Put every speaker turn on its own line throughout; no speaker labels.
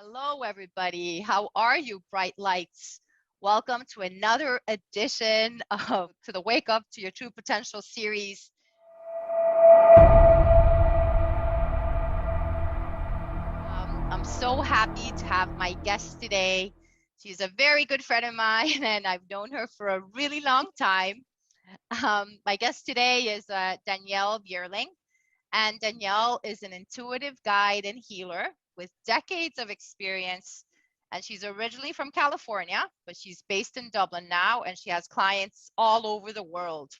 Hello, everybody. How are you, bright lights? Welcome to another edition of To the Wake Up to Your True Potential series. I'm so happy to have my guest today. She's a very good friend of mine, and I've known her for a really long time. My guest today is Danielle Vierling, and Danielle is an intuitive guide and healer with decades of experience. And she's originally from California, but she's based in Dublin now, and she has clients all over the world.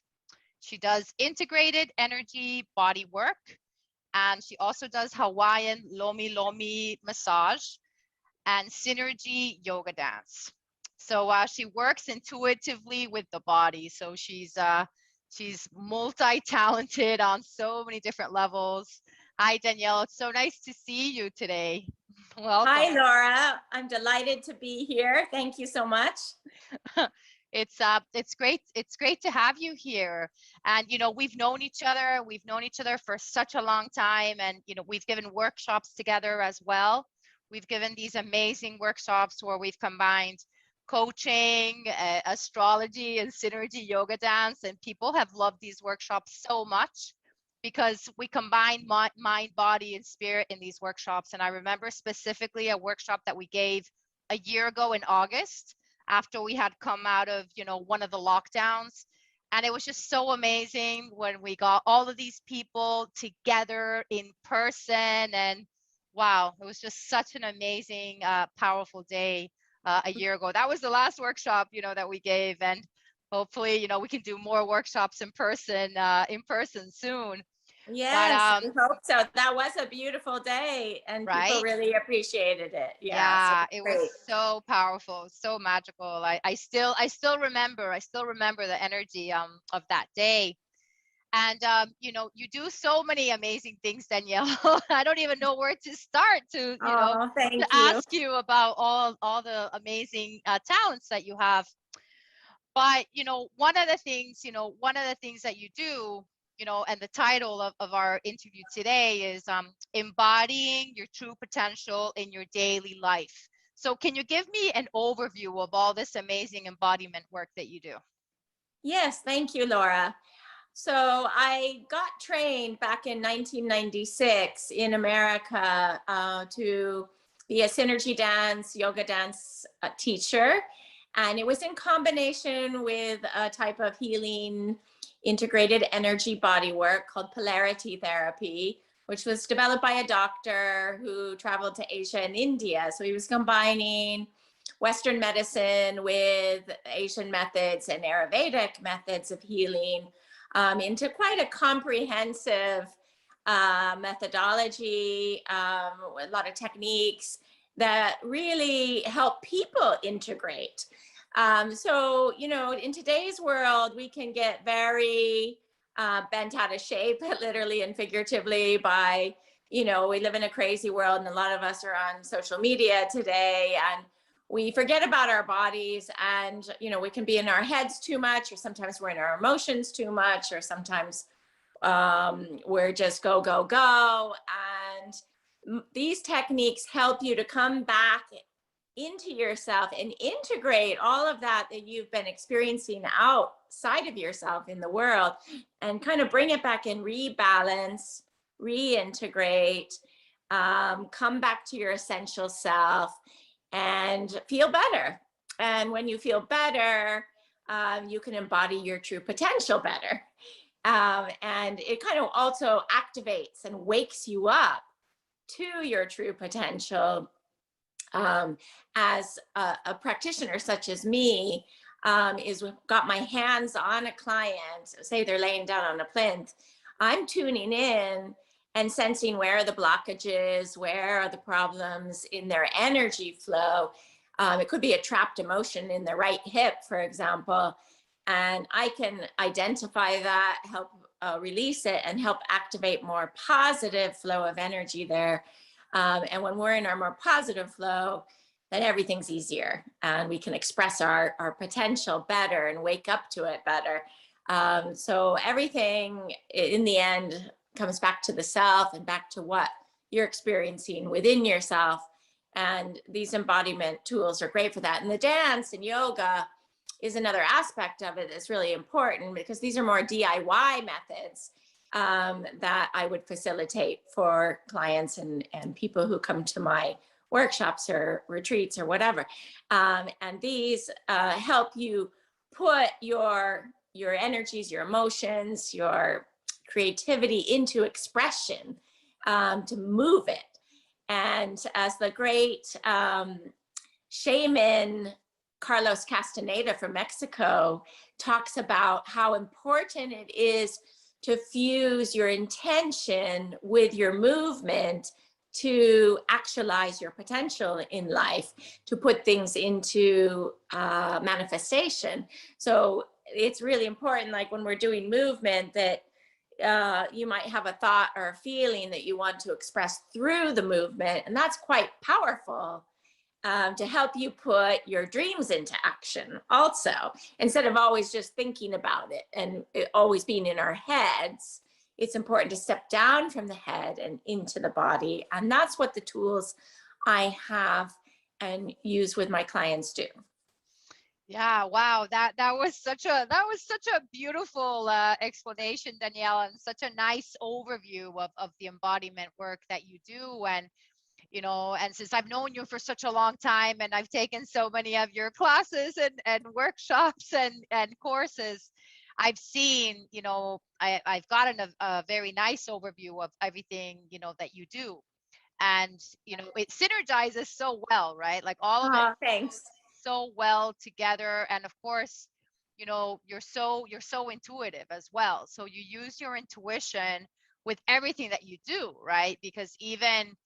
She does integrated energy body work, and she also does Hawaiian Lomi massage and synergy yoga dance. So she works intuitively with the body. So she's multi-talented on so many different levels. Hi, Danielle. It's so nice to see you today. Welcome.
Hi, Laura. I'm delighted to be here. Thank you so much.
It's great. It's great to have you here. And we've known each other. We've known each other for such a long time, and we've given workshops together as well. We've given these amazing workshops where we've combined coaching, astrology, and synergy yoga dance, and people have loved these workshops so much because we combine mind, body, and spirit in these workshops. And I remember specifically a workshop that we gave a year ago in August after we had come out of one of the lockdowns, and it was just so amazing when we got all of these people together in person. And wow, it was just such an amazing powerful day a year ago. That was the last workshop that we gave, and hopefully we can do more workshops in person soon.
Yes, I hope so. That was a beautiful day, and
Right?
people really appreciated it.
Yeah,
so
it
great.
was so powerful, so magical. I still remember the energy of that day. And you do so many amazing things, Danielle. I don't even know where to start to
Oh, thank you.
ask you about all the amazing talents that you have. But one of the things that you do, and the title of our interview today is embodying your true potential in your daily life. So can you give me an overview of all this amazing embodiment work that you do?
Yes, thank you, Laura. So I got trained back in 1996 in America to be a synergy dance, yoga dance teacher. And it was in combination with a type of healing integrated energy body work called polarity therapy, which was developed by a doctor who traveled to Asia and India. So he was combining Western medicine with Asian methods and Ayurvedic methods of healing into quite a comprehensive methodology, a lot of techniques that really help people integrate. So, in today's world, we can get very bent out of shape, literally and figuratively, by, we live in a crazy world, and a lot of us are on social media today, and we forget about our bodies, and we can be in our heads too much, or sometimes we're in our emotions too much, or sometimes we're just go go go. And these techniques help you to come back into yourself and integrate all of that you've been experiencing outside of yourself in the world, and kind of bring it back and rebalance, reintegrate, come back to your essential self and feel better. And when you feel better, you can embody your true potential better. And it kind of also activates and wakes you up to your true potential. As a practitioner such as me, is got my hands on a client, say they're laying down on a plinth, I'm tuning in and sensing where are the blockages, where are the problems in their energy flow. It could be a trapped emotion in the right hip, for example, and I can identify that, help release it, and help activate more positive flow of energy there. And when we're in our more positive flow, then everything's easier, and we can express our potential better and wake up to it better. So everything in the end comes back to the self and back to what you're experiencing within yourself. And these embodiment tools are great for that. And the dance and yoga is another aspect of it that's really important, because these are more DIY methods that I would facilitate for clients and people who come to my workshops or retreats or whatever. And these help you put your energies, your emotions, your creativity into expression, to move it. And as the great shaman Carlos Castaneda from Mexico talks about, how important it is to fuse your intention with your movement to actualize your potential in life, to put things into manifestation. So it's really important, like when we're doing movement, that you might have a thought or a feeling that you want to express through the movement. And that's quite powerful to help you put your dreams into action also, instead of always just thinking about it and it always being in our heads. It's important to step down from the head and into the body. And that's what the tools I have and use with my clients do.
Yeah, wow, that was such a beautiful explanation, Danielle, and such a nice overview of the embodiment work that you do. And and since I've known you for such a long time, and I've taken so many of your classes and workshops and courses, I've seen, I've gotten a very nice overview of everything, that you do. And, it synergizes so well, right? Like all of it
Thanks.
so well together. And of course, you're so intuitive as well. So you use your intuition with everything that you do, right? Because even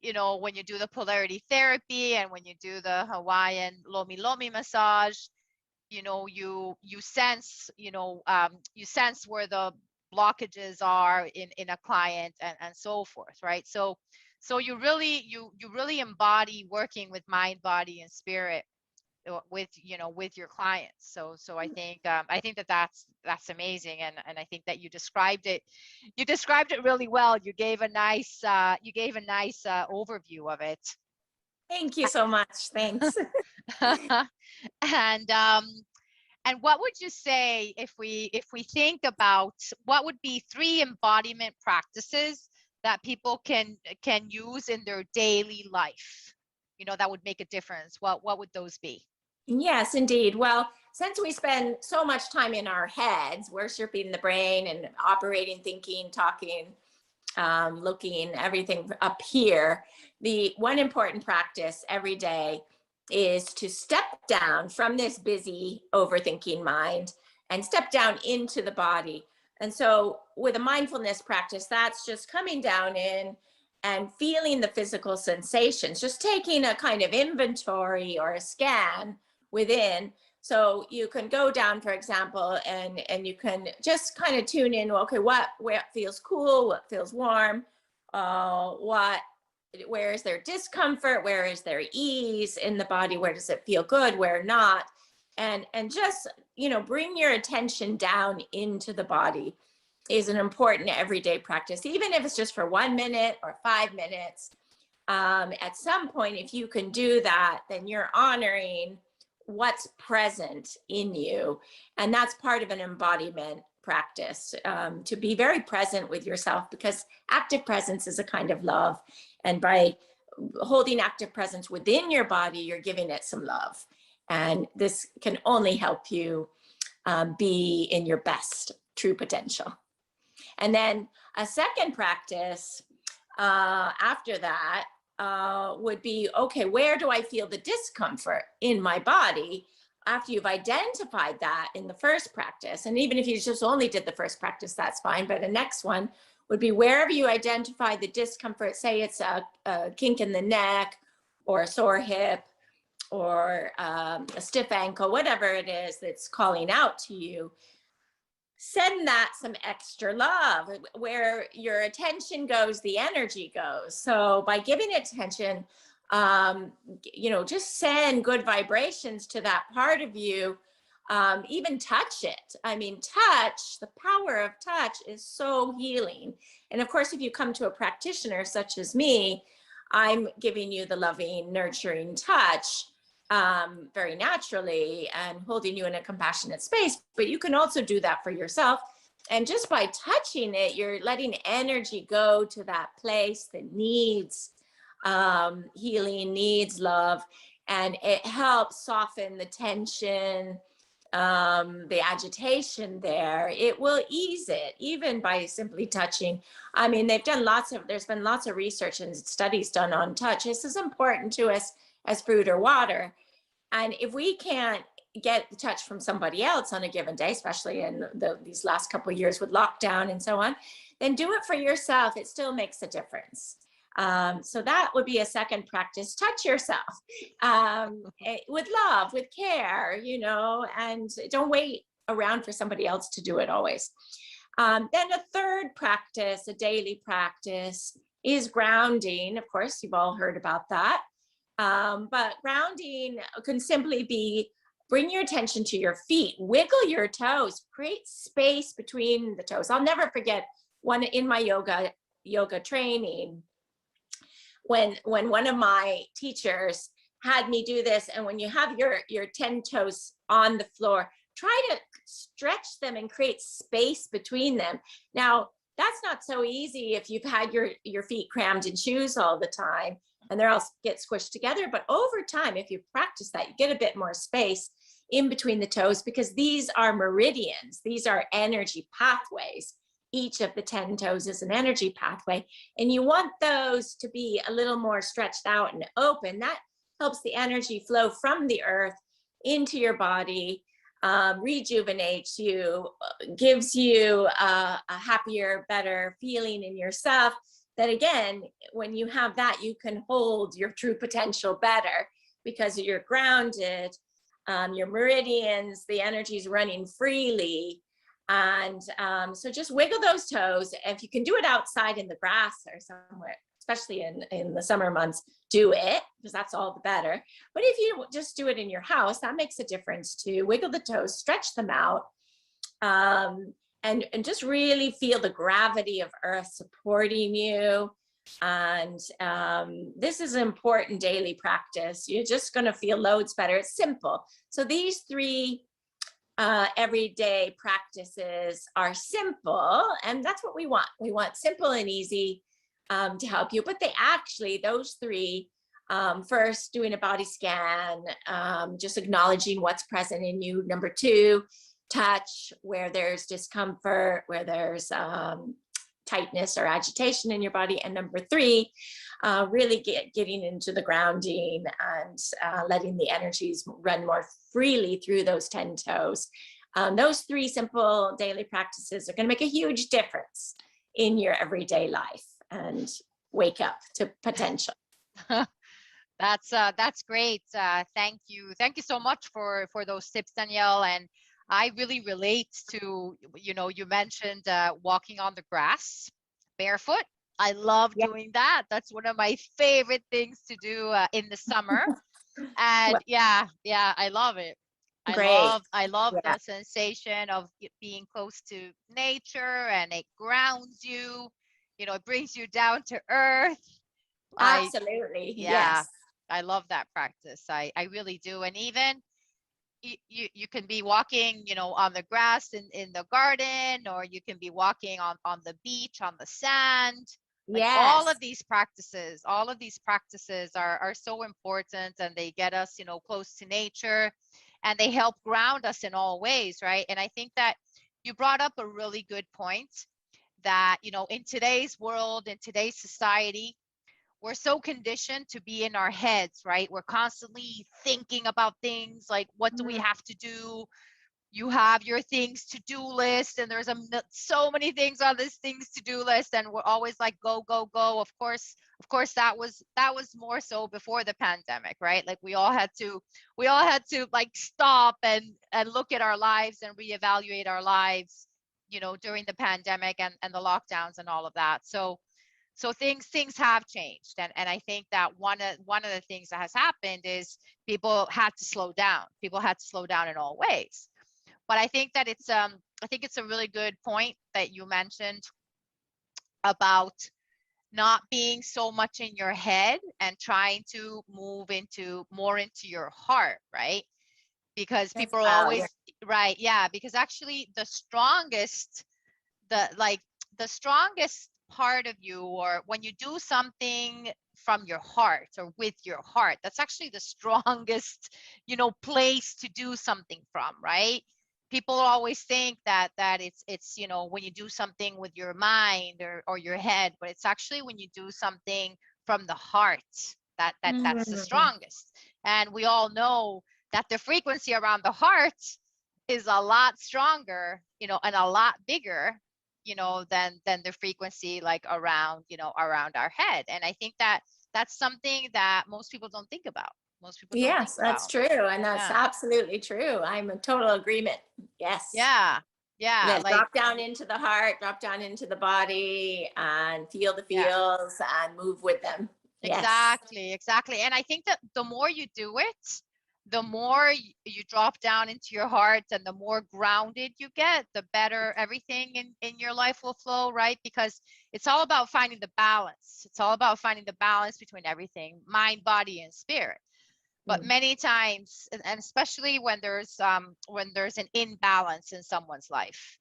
when you do the polarity therapy and when you do the Hawaiian Lomi massage, you sense, you sense where the blockages are in a client and so forth, right? So you really embody working with mind, body, and spirit with your clients. So I think that's amazing. And I think that you described it really well. You gave a nice overview of it.
Thank you so much. Thanks.
And what would you say, if we think about what would be 3 embodiment practices that people can use in their daily life, that would make a difference? What would those be?
Yes, indeed. Well, since we spend so much time in our heads, worshiping the brain and operating, thinking, talking, looking, everything up here, the one important practice every day is to step down from this busy overthinking mind and step down into the body. And so with a mindfulness practice, that's just coming down in and feeling the physical sensations, just taking a kind of inventory or a scan within. So you can go down, for example, and you can just kind of tune in, okay, where feels cool, what feels warm, where is there discomfort, where is there ease in the body, where does it feel good, where not, and just bring your attention down into the body is an important everyday practice, even if it's just for 1 minute or 5 minutes. At some point, if you can do that, then you're honoring what's present in you. And that's part of an embodiment practice, to be very present with yourself, because active presence is a kind of love. And by holding active presence within your body, you're giving it some love. And this can only help you be in your best true potential. And then a second practice after that would be, okay, where do I feel the discomfort in my body? After you've identified that in the first practice, and even if you just only did the first practice, that's fine. But the next one would be, wherever you identify the discomfort, say it's a kink in the neck or a sore hip or a stiff ankle, whatever it is that's calling out to you, send that some extra love. Where your attention goes, the energy goes. So by giving attention, just send good vibrations to that part of you. Even touch it. I mean, touch, the power of touch is so healing. And of course, if you come to a practitioner such as me, I'm giving you the loving, nurturing touch very naturally and holding you in a compassionate space. But you can also do that for yourself. And just by touching it, you're letting energy go to that place that needs healing, needs love. And it helps soften the tension, the agitation there. It will ease it even by simply touching. I mean, there's been lots of research and studies done on touch. This is important to us as food or water. And if we can't get the touch from somebody else on a given day, especially in these last couple of years with lockdown and so on, then do it for yourself. It still makes a difference. So that would be a second practice. Touch yourself with love, with care, and don't wait around for somebody else to do it always. Then a third practice, a daily practice, is grounding. Of course, you've all heard about that. But grounding can simply be bring your attention to your feet, wiggle your toes, create space between the toes. I'll never forget one in my yoga training when one of my teachers had me do this. And when you have your 10 toes on the floor, try to stretch them and create space between them. Now, that's not so easy if you've had your feet crammed in shoes all the time and they're all get squished together. But over time, if you practice that, you get a bit more space in between the toes, because these are meridians. These are energy pathways. Each of the 10 toes is an energy pathway, and you want those to be a little more stretched out and open. That helps the energy flow from the earth into your body, rejuvenates you, gives you a happier, better feeling in yourself. That again, when you have that, you can hold your true potential better because you're grounded, your meridians, the energy is running freely. And so just wiggle those toes. If you can do it outside in the grass or somewhere, especially in the summer months, do it, because that's all the better. But if you just do it in your house, that makes a difference too. Wiggle the toes, stretch them out, and just really feel the gravity of earth supporting you. And this is an important daily practice. You're just going to feel loads better. It's simple. So these three everyday practices are simple, and that's what we want. We want simple and easy to help you. But those three, first, doing a body scan, just acknowledging what's present in you. Number two, touch where there's discomfort, where there's tightness or agitation in your body. And number three, really getting into the grounding and letting the energies run more freely through those 10 toes. Those three simple daily practices are going to make a huge difference in your everyday life and wake up to potential.
That's great. Thank you so much for those tips, Danielle. And I really relate to, you mentioned walking on the grass barefoot. I love doing that. That's one of my favorite things to do in the summer. And yeah, I love it. I love the sensation of being close to nature, and it grounds you. It brings you down to earth.
Absolutely. Yes.
I love that practice. I really do. And even you can be walking, on the grass in the garden, or you can be walking on the beach, on the sand. Like all of these practices are so important, and they get us, close to nature, and they help ground us in all ways, right? And I think that you brought up a really good point that, in today's world, in today's society, we're so conditioned to be in our heads, right? We're constantly thinking about things like, what do we have to do? You have your things to-do list, and there's so many things on this things to-do list, and we're always like, go, go, go. Of course, that was more so before the pandemic, right? Like we all had to like stop and look at our lives and reevaluate our lives, during the pandemic and the lockdowns and all of that. So things have changed, and I think that one of the things that has happened is people had to slow down. People had to slow down in all ways. But I think that it's a really good point that you mentioned about not being so much in your head and trying to move into more into your heart, right? Because
As
people are
well, yeah.
always right, yeah, because actually the like the strongest part of you, or when you do something from your heart or with your heart, that's actually the strongest, place to do something from, right? People always think that it's when you do something with your mind or your head, but it's actually when you do something from the heart that's the
Mhm.
strongest. And we all know that the frequency around the heart is a lot stronger, and a lot bigger, than the frequency like around our head. And I think that that's something that most people don't think about. Most people don't think
Yes, that's
about.
true. And that's
Yeah.
absolutely true. I'm in total agreement. Yes.
Yeah. Yeah.
Then
Like,
drop down into the heart, drop down into the body, and feel the
yeah.
feels and move with them. Yes.
Exactly, exactly. And I think that the more you do it, the more you drop down into your heart and the more grounded you get, the better everything in your life will flow, right? Because it's all about finding the balance. It's all about finding the balance between everything, mind, body, and spirit. But
Mm.
many times, and especially when there's an imbalance in someone's life,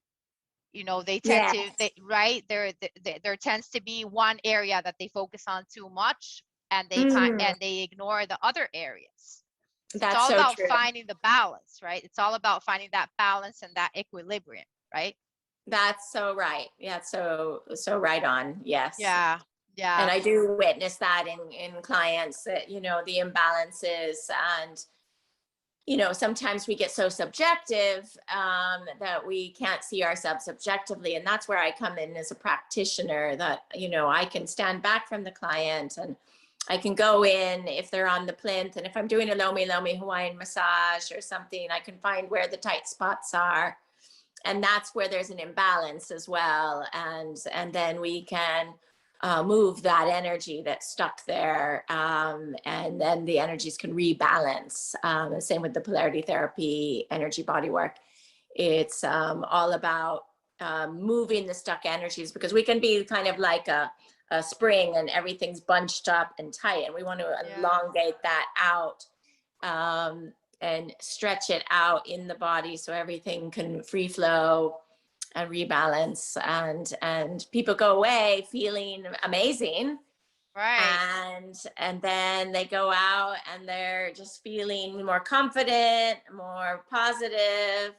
they tend to
Yes,
they right there tends to be one area that they focus on too much, and
mm,
they ignore the other areas. So it's
that's
all
so
about
true.
finding the balance, right? It's all about finding that balance and that equilibrium, right?
That's so right. Yeah, so right on. Yes.
Yeah,
And
yeah,
I do witness that in clients that, the imbalances. And sometimes we get so subjective that we can't see ourselves objectively. And that's where I come in as a practitioner, that, I can stand back from the client, and I can go in if they're on the plinth. And if I'm doing a Lomi Hawaiian massage or something, I can find where the tight spots are. And that's where there's an imbalance as well. And then we can move that energy that's stuck there, and then the energies can rebalance. Same with the polarity therapy, energy body work. It's all about moving the stuck energies, because we can be kind of like a spring and everything's bunched up and tight, and we want to
yeah.
elongate that out, um, and stretch it out in the body so everything can free flow and rebalance. And people go away feeling amazing,
Right.
and then they go out and they're just feeling more confident, more positive,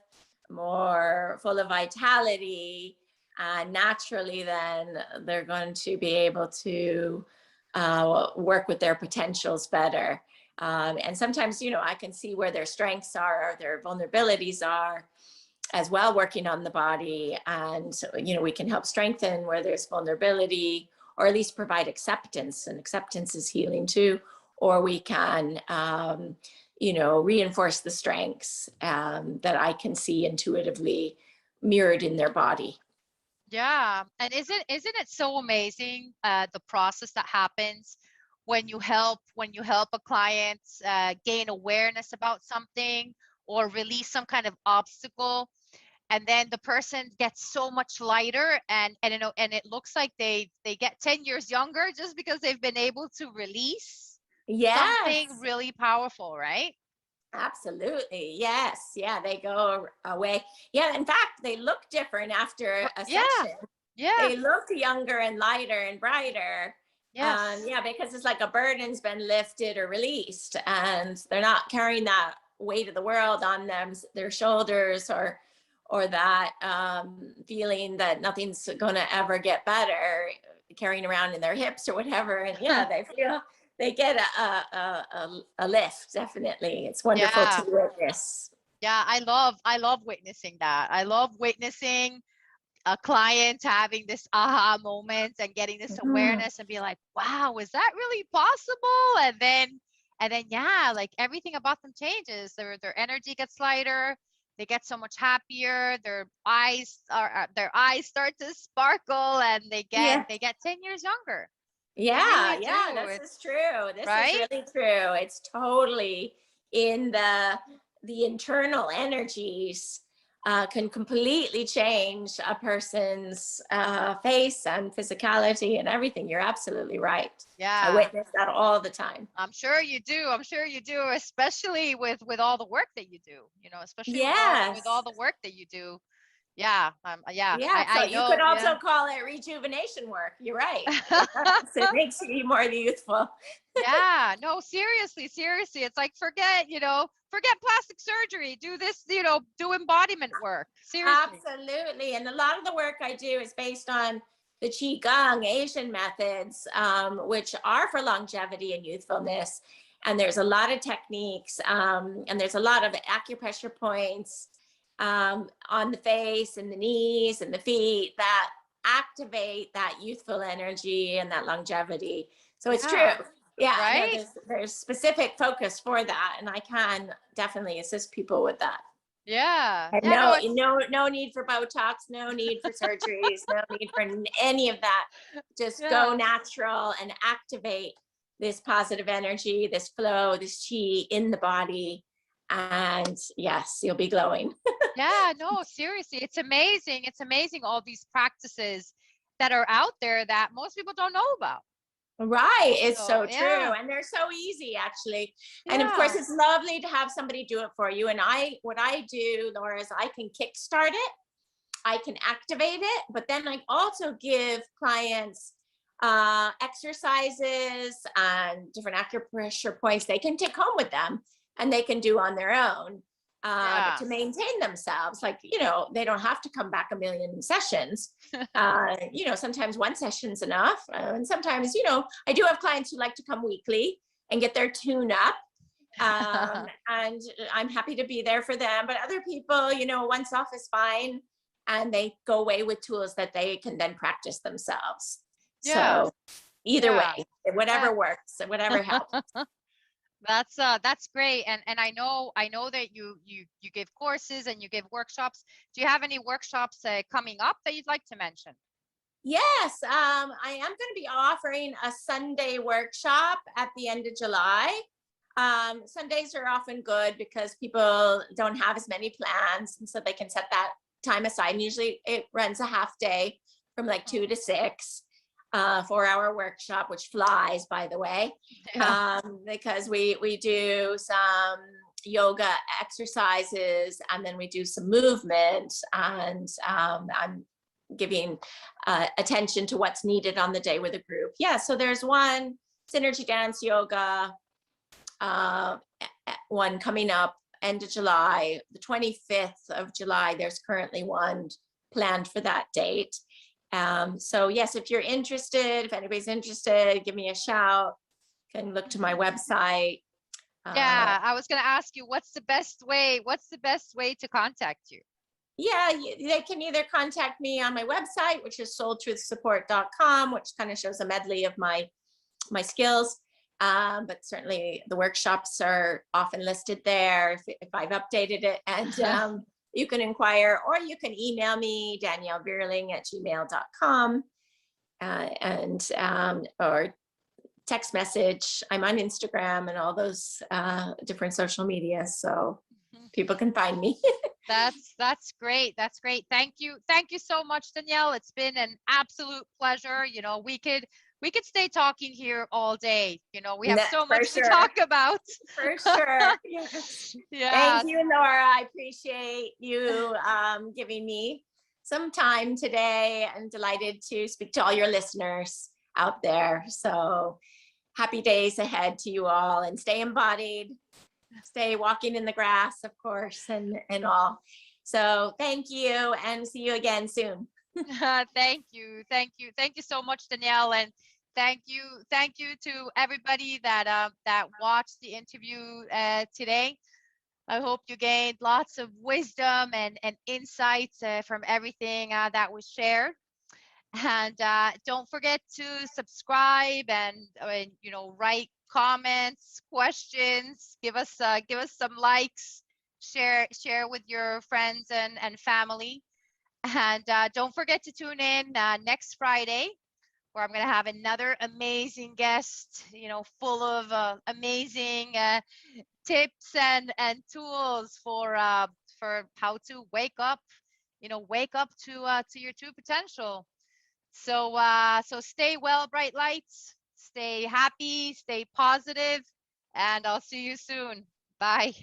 more full of vitality, and naturally then they're going to be able to work with their potentials better. And sometimes, I can see where their strengths are or their vulnerabilities are as well, working on the body. And we can help strengthen where there's vulnerability, or at least provide acceptance, and acceptance is healing too. Or we can reinforce the strengths that I can see intuitively mirrored in their body.
Yeah. And isn't it so amazing, the process that happens when you help a client gain awareness about something or release some kind of obstacle, and then the person gets so much lighter, and it looks like they get 10 years younger just because they've been able to release something
Yes,
really powerful, right?
absolutely. Yes. Yeah, they go away. Yeah, in fact, they look different after a
Yeah,
session.
yeah,
They look younger and lighter and brighter.
yes,
Yeah, because it's like a burden's been lifted or released, and they're not carrying that weight of the world on them, their shoulders, or that feeling that nothing's going to ever get better, carrying around in their hips or whatever. And yeah, they get a lift. Definitely, it's wonderful to
yeah,
witness.
yeah. I love witnessing that. I love witnessing a client having this aha moment and getting this
Mhm.
awareness and be like, wow, is that really possible? And then yeah, like everything about them changes. Their energy gets lighter, they get so much happier, their eyes start to sparkle, and they get
Yeah.
they get 10 years younger. They
Yeah,
really
yeah,
do.
this is
It's
true. This is
right.
really true. It's totally in the internal energies can completely change a person's face and physicality and everything. You're absolutely right. I
Yeah.
witness that all the time.
I'm sure you do. I'm sure you do, especially with all the work that you do, especially with all
Yes.
the work that you do. Yeah. Yeah.
Yeah. So
I
you
know.
could also
Yeah.
call it rejuvenation work. You're right. Yes, it makes you more youthful.
Yeah, no, seriously, seriously. It's like forget plastic surgery. Do this, do embodiment work. Seriously.
Absolutely. And a lot of the work I do is based on the Qigong Asian methods, which are for longevity and youthfulness. And there's a lot of techniques, and there's a lot of acupressure points on the face and the knees and the feet that activate that youthful energy and that longevity. So it's true.
Yeah,
Yeah, no,
right?
there's specific focus for that, and I can definitely assist people with that.
Yeah.
And
Yeah, no,
no need for Botox, no need for surgeries, no need for any of that. Just go
yeah.
natural and activate this positive energy, this flow, this chi in the body. And yes, you'll be glowing.
Yeah, no, seriously. It's amazing. It's amazing all these practices that are out there that most people don't know about.
Right. It's
So,
so true.
yeah.
And they're so easy actually. And of course,
Yeah.
it's lovely to have somebody do it for you. And what I do, Laura, is I can kickstart it. I can activate it, but then I also give clients exercises and different acupressure points they can take home with them and they can do on their own
Yeah.
to maintain themselves. Like, they don't have to come back a million sessions. Sometimes one session's enough. And sometimes, I do have clients who like to come weekly and get their tune up. And I'm happy to be there for them. But other people, once off is fine, and they go away with tools that they can then practice themselves.
Yeah.
So either
Yeah.
way, whatever works and whatever helps.
That's great. And I know that you give courses and you give workshops. Do you have any workshops coming up that you'd like to mention?
Yes, I am going to be offering a Sunday workshop at the end of July. Sundays are often good because people don't have as many plans, and so they can set that time aside. And usually it runs a half day from like 2 to 6, 4-hour workshop, which flies, by the way,
Yeah.
because we do some yoga exercises and then we do some movement, and I'm giving attention to what's needed on the day with a group. Yeah, so there's one synergy dance yoga one coming up end of July, the 25th of July. There's currently one planned for that date. So yes, if you're interested, if anybody's interested, give me a shout. You can look to my website.
Yeah, I was going to ask you, what's the best way to contact you?
Yeah, they can either contact me on my website, which is soultruthsupport.com, which kind of shows a medley of my skills. But certainly the workshops are often listed there if I've updated it. And you can inquire, or you can email me, Danielle Vierling at gmail.com, or text message. I'm on Instagram and all those different social media, so people can find me.
That's great. That's great. Thank you. Thank you so much, Danielle. It's been an absolute pleasure. We could stay talking here all day. We have so
For
much to
sure.
talk about.
For sure. Yes.
Yeah.
Thank you, Laura. I appreciate you giving me some time today. I'm delighted to speak to all your listeners out there. So happy days ahead to you all, and stay embodied, stay walking in the grass, of course, and all. So thank you, and see you again soon.
Thank you. Thank you. Thank you so much, Danielle. And thank you to everybody that watched the interview today. I hope you gained lots of wisdom and insights from everything that was shared. And don't forget to subscribe and write comments, questions, give us some likes, share with your friends and family. And don't forget to tune in next Friday, where I'm going to have another amazing guest, full of amazing tips and tools for for how to wake up, wake up to your true potential. So so stay well, bright lights, stay happy, stay positive, and I'll see you soon. Bye.